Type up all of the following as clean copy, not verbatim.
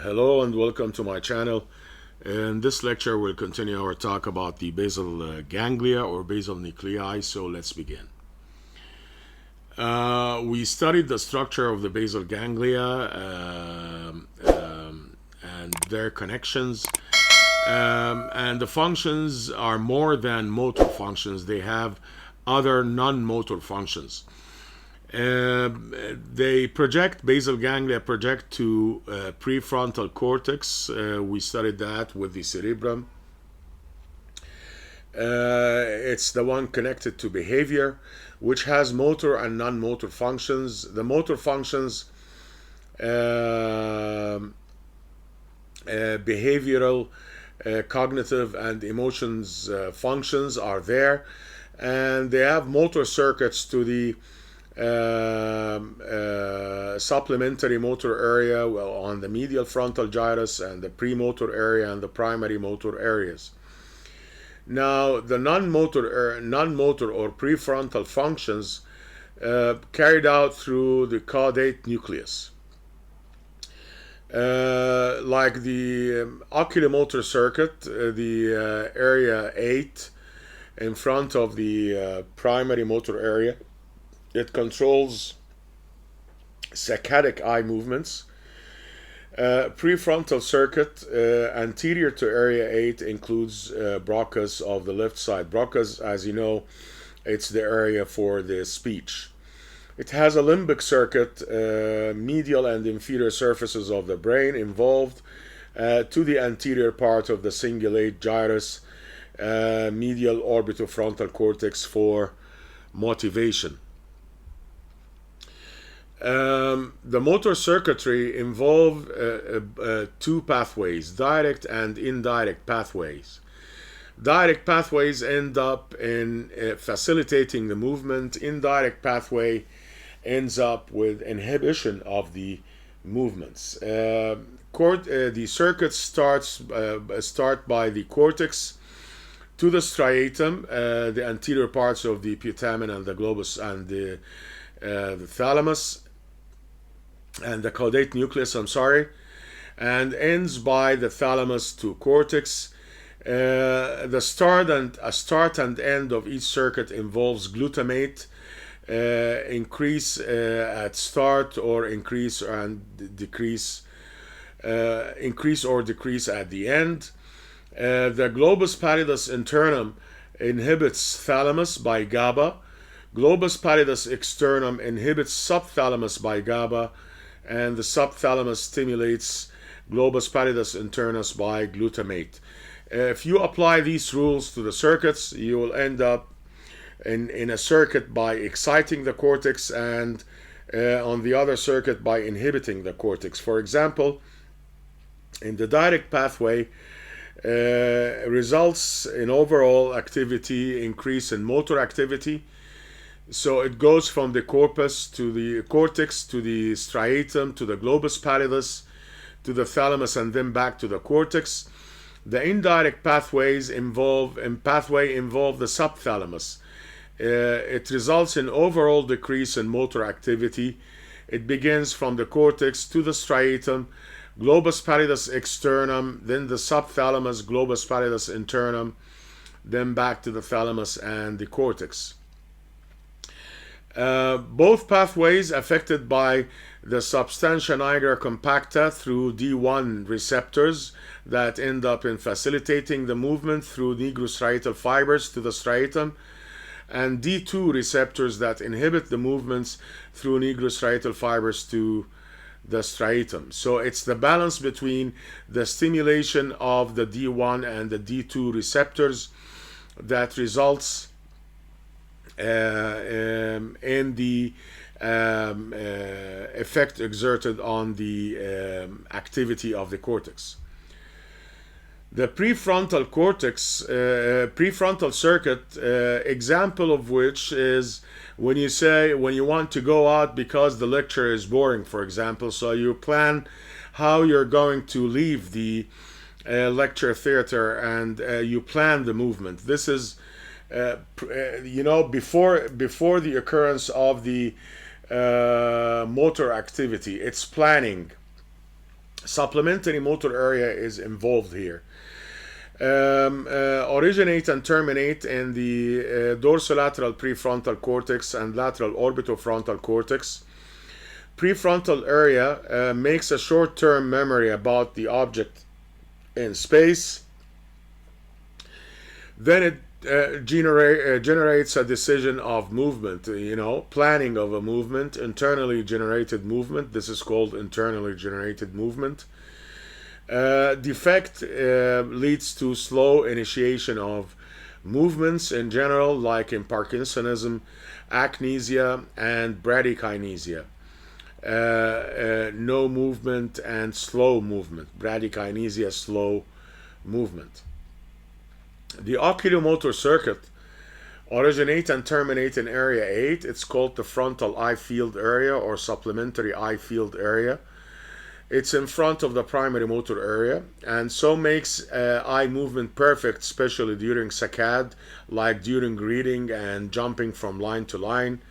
Hello and welcome to my channel. In this lecture we'll continue our talk about the basal ganglia or basal nuclei. So let's begin. We studied the structure of the basal ganglia and their connections, and the functions are more than motor functions. They have other non-motor functions. Basal ganglia project to prefrontal cortex. We studied that with the cerebrum. It's the one connected to behavior, which has motor and non-motor functions. The motor functions, behavioral, cognitive, and emotions functions are there, and they have motor circuits to the supplementary motor area on the medial frontal gyrus and the premotor area and the primary motor areas. Now, the non-motor or prefrontal functions carried out through the caudate nucleus, like the oculomotor circuit, the area 8 in front of the primary motor area. It controls saccadic eye movements. Prefrontal circuit anterior to area 8 includes Broca's of the left side. Broca's, as you know, it's the area for the speech. It has a limbic circuit, medial and inferior surfaces of the brain involved to the anterior part of the cingulate gyrus, medial orbitofrontal cortex for motivation. The motor circuitry involve two pathways, direct and indirect pathways. Direct pathways end up in facilitating the movement. Indirect pathway ends up with inhibition of the movements. The circuits start by the cortex to the striatum, the anterior parts of the putamen and the globus and the thalamus and the caudate nucleus, and ends by the thalamus to cortex. The start and end of each circuit involves glutamate, increase at start or increase or decrease at the end. The globus pallidus internum inhibits thalamus by GABA. Globus pallidus externum inhibits subthalamus by GABA, and the subthalamus stimulates globus pallidus internus by glutamate. If you apply these rules to the circuits, you will end up in a circuit by exciting the cortex, and on the other circuit by inhibiting the cortex. For example, in the direct pathway, results in overall activity, increase in motor activity. So it goes from the corpus to the cortex to the striatum to the globus pallidus to the thalamus and then back to the cortex. The indirect pathways involve the subthalamus. It results in overall decrease in motor activity. It begins from the cortex to the striatum, globus pallidus externum, then the subthalamus, globus pallidus internum, then back to the thalamus and the cortex. Both pathways affected by the substantia nigra compacta through D1 receptors that end up in facilitating the movement through nigrostriatal fibers to the striatum, and D2 receptors that inhibit the movements through nigrostriatal fibers to the striatum. So it's the balance between the stimulation of the D1 and the D2 receptors that results in the effect exerted on the activity of the cortex. The prefrontal cortex, prefrontal circuit, example of which is when you want to go out because the lecture is boring, for example, so you plan how you're going to leave the lecture theater, and you plan the movement. This is before the occurrence of the motor activity. It's planning Supplementary motor area is involved here. Originate and terminate in the dorsolateral prefrontal cortex and lateral orbitofrontal cortex. Prefrontal area makes a short-term memory about the object in space. Then it generates a decision of movement, planning of a movement, internally generated movement. This is called internally generated movement. Defect leads to slow initiation of movements in general, like in Parkinsonism, akinesia, and bradykinesia. No movement and slow movement. Bradykinesia, slow movement. The oculomotor circuit originate and terminate in area 8. It's called the frontal eye field area or supplementary eye field area. It's in front of the primary motor area, and so makes eye movement perfect, especially during saccade, like during reading and jumping from line to line.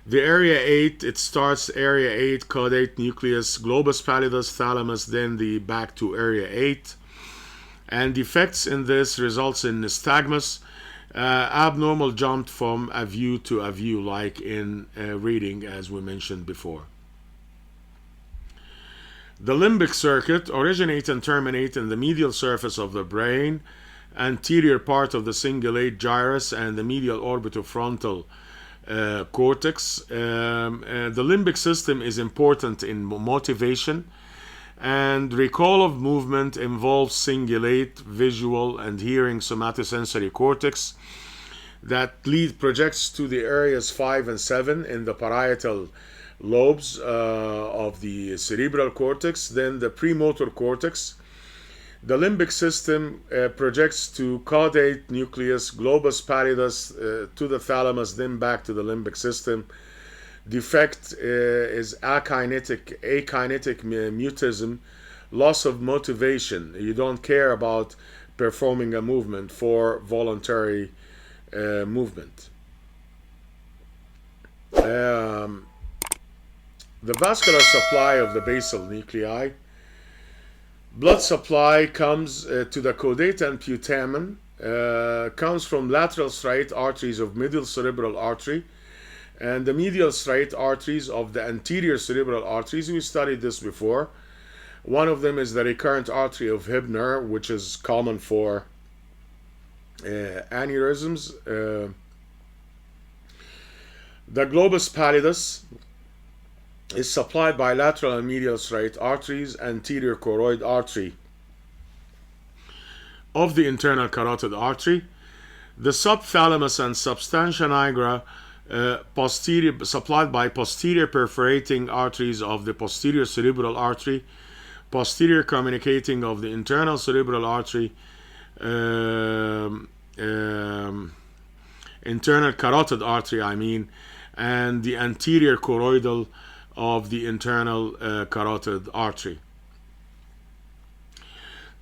The area 8, it starts area 8, caudate nucleus, globus pallidus, thalamus, then the back to area 8. And defects in this results in nystagmus, abnormal jump from a view to a view, like in reading, as we mentioned before. The limbic circuit originate and terminate in the medial surface of the brain, anterior part of the cingulate gyrus and the medial orbitofrontal cortex. The limbic system is important in motivation, and recall of movement involves cingulate, visual, and hearing somatosensory cortex that projects to the areas 5 and 7 in the parietal lobes of the cerebral cortex, then the premotor cortex. The limbic system projects to caudate nucleus, globus pallidus, to the thalamus, then back to the limbic system. Defect is akinetic mutism, loss of motivation. You don't care about performing a movement for voluntary movement. The vascular supply of the basal nuclei. Blood supply comes to the caudate and putamen, comes from lateral striate arteries of middle cerebral artery and the medial striate arteries of the anterior cerebral arteries. We studied this before. One of them is the recurrent artery of Hebner, which is common for aneurysms. The globus pallidus is supplied by lateral and medial striate arteries, anterior choroid artery of the internal carotid artery. The subthalamus and substantia nigra supplied by posterior perforating arteries of the posterior cerebral artery, posterior communicating of the internal cerebral artery, internal carotid artery, and the anterior choroidal of the internal carotid artery.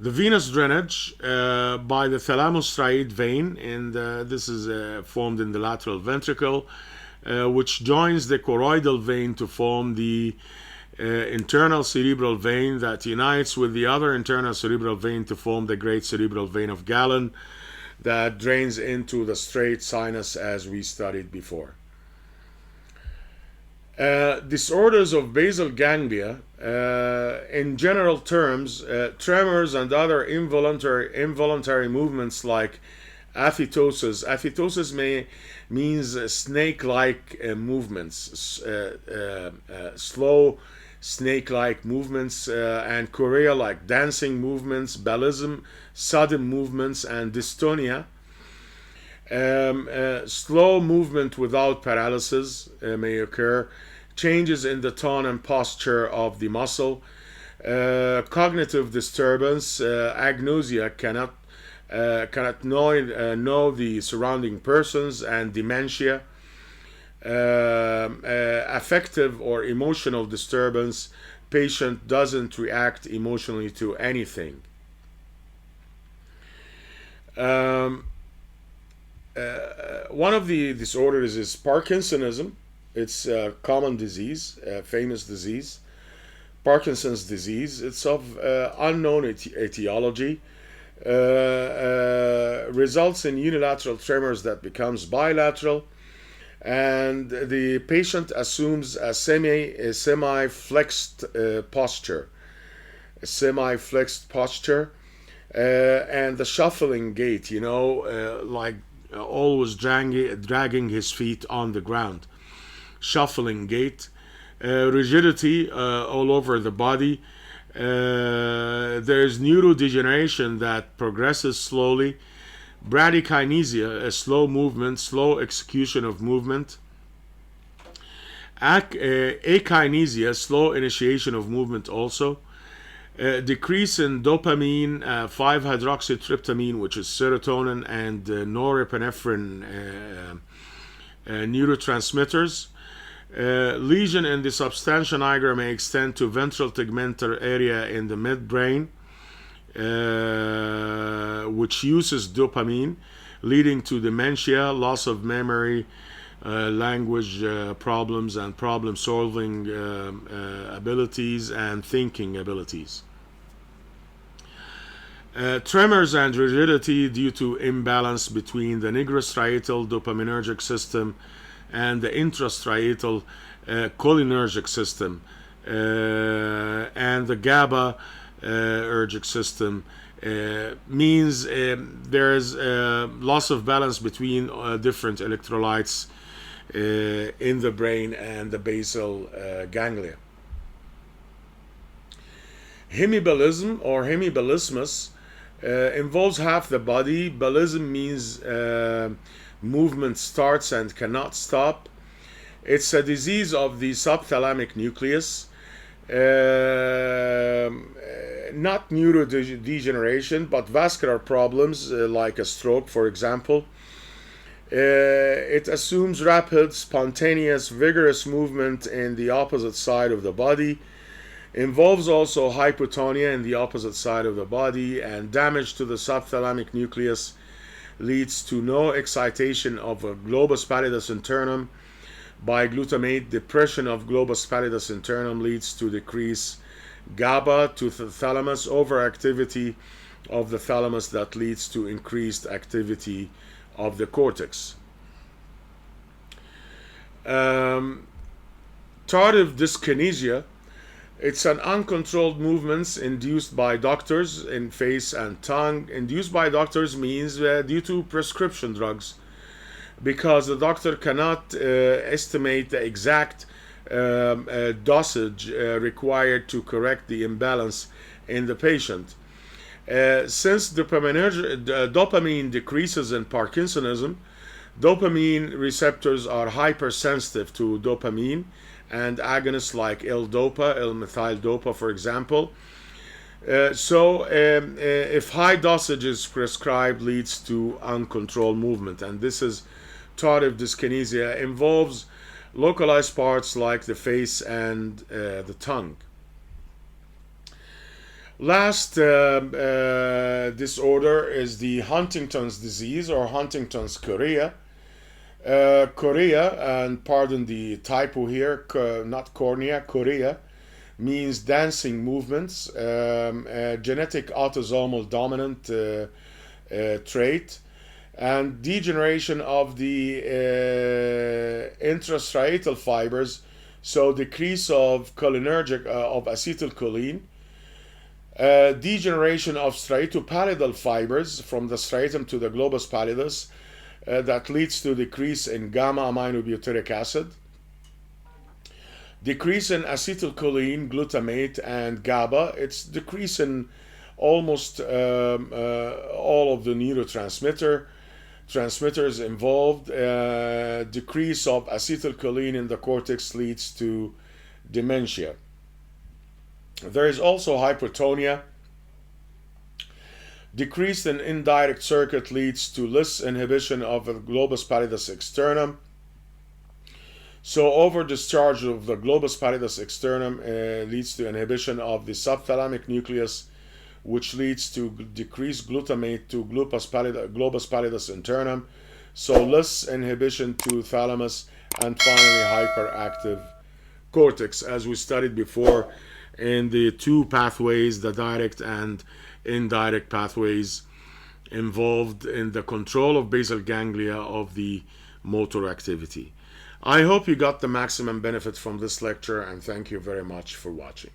The venous drainage by the thalamostriate vein, and this is formed in the lateral ventricle, which joins the choroidal vein to form the internal cerebral vein that unites with the other internal cerebral vein to form the great cerebral vein of Galen that drains into the straight sinus, as we studied before. Disorders of basal ganglia, in general terms, tremors and other involuntary movements like aphytosis. Aphytosis means snake-like movements, slow snake-like movements, and chorea like dancing movements, ballism, sudden movements, and dystonia. Slow movement without paralysis may occur. Changes in the tone and posture of the muscle. Cognitive disturbance. Agnosia, cannot know the surrounding persons, and dementia. Affective or emotional disturbance. Patient doesn't react emotionally to anything. One of the disorders is Parkinsonism. It's a common disease, a famous disease. Parkinson's disease. It's of unknown etiology. Results in unilateral tremors that becomes bilateral, and the patient assumes a semi-flexed posture, and the shuffling gait, like always dragging his feet on the ground, shuffling gait, rigidity all over the body. There's neurodegeneration that progresses slowly, bradykinesia, a slow movement, slow execution of movement, akinesia, slow initiation of movement also, decrease in dopamine, 5-hydroxytryptamine, which is serotonin, and norepinephrine neurotransmitters. Lesion in the substantia nigra may extend to ventral tegmental area in the midbrain, which uses dopamine, leading to dementia, loss of memory, language problems, and problem-solving abilities and thinking abilities. Tremors and rigidity due to imbalance between the nigrostriatal dopaminergic system and the intrastriatal cholinergic system, and the GABA ergic system, means there is loss of balance between different electrolytes in the brain and the basal ganglia. Hemiballism or hemiballismus involves half the body. Ballism means movement starts and cannot stop. It's a disease of the subthalamic nucleus, not neurodegeneration, but vascular problems like a stroke, for example. It assumes rapid, spontaneous, vigorous movement in the opposite side of the body, involves also hypotonia in the opposite side of the body, and damage to the subthalamic nucleus leads to no excitation of a globus pallidus internum by glutamate. Depression of globus pallidus internum leads to decrease GABA to the thalamus, overactivity of the thalamus that leads to increased activity of the cortex. Tardive dyskinesia, it's an uncontrolled movements induced by doctors in face and tongue. Induced by doctors means due to prescription drugs, because the doctor cannot estimate the exact dosage required to correct the imbalance in the patient. Since dopamine decreases in Parkinsonism, dopamine receptors are hypersensitive to dopamine, and agonists like L-methyl-dopa, for example. So if high dosage is prescribed, leads to uncontrolled movement, and this is tardive dyskinesia. Involves localized parts like the face and the tongue. Last disorder is the Huntington's disease or Huntington's chorea. Chorea, and pardon the typo here, not cornea, chorea, means dancing movements, genetic autosomal dominant trait, and degeneration of the intrastriatal fibers, so decrease of cholinergic of acetylcholine, degeneration of striatopallidal fibers from the striatum to the globus pallidus, that leads to decrease in gamma aminobutyric acid, decrease in acetylcholine, glutamate, and GABA. It's decrease in almost all of the neurotransmitters involved. Decrease of acetylcholine in the cortex leads to dementia. There is also hypertonia. Decrease in indirect circuit leads to less inhibition of the globus pallidus externum. So over-discharge of the globus pallidus externum leads to inhibition of the subthalamic nucleus, which leads to decreased glutamate to globus pallidus internum. So less inhibition to thalamus, and finally hyperactive cortex, as we studied before in the two pathways, the direct and indirect pathways involved in the control of basal ganglia of the motor activity. I hope you got the maximum benefit from this lecture, and thank you very much for watching.